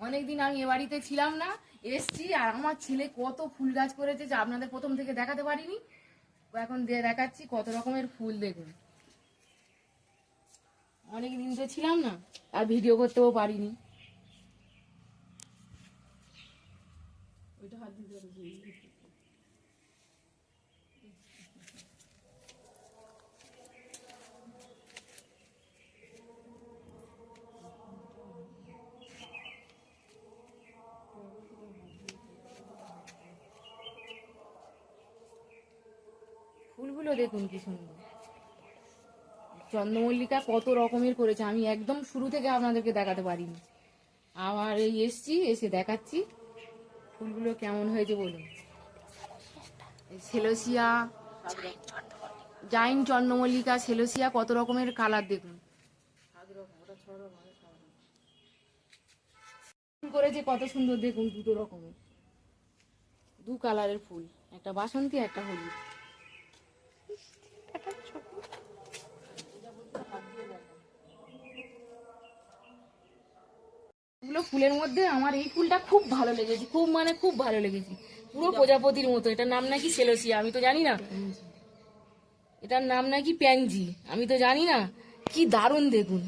অনেকদিন আমি এ বাড়িতে ছিলাম না, এসছি। আর আমার ছেলে কত ফুল গাছ করেছে যে আপনাদের প্রথম থেকে দেখাতে পারিনি, এখন দিয়ে দেখাচ্ছি কত রকমের ফুল। দেখুন, অনেকদিন তো ছিলাম না, আর ভিডিও করতেও পারিনি। ফুলগুলো দেখুন কি সুন্দর। চন্দ্রমল্লিকা কত রকমের করেছে, আমি একদম শুরু থেকে আপনাদেরকে দেখাতে পারিনি। আবার এই এসছি, এসে দেখাচ্ছি ফুলগুলো কেমন হয়েছে বলুন। সেলোসিয়া, জাইন চন্দ্রমল্লিকা, সেলোসিয়া, কত রকমের কালার দেখুন ফুল করেছে, কত সুন্দর দেখুন। দুটো রকমের, দু কালারের ফুল, একটা বাসন্তী একটা হলুদ। এগুলো ফুলের মধ্যে আমার এই ফুলটা খুব ভালো লেগেছে, খুব মানে খুব ভালো লেগেছে। পুরো প্রজাপতির মতো। এটার নাম নাকি সেলোসিয়া, আমি তো জানি না। এটার নাম নাকি প্যানজি, আমি তো জানি না। কি দারুণ দেখুন।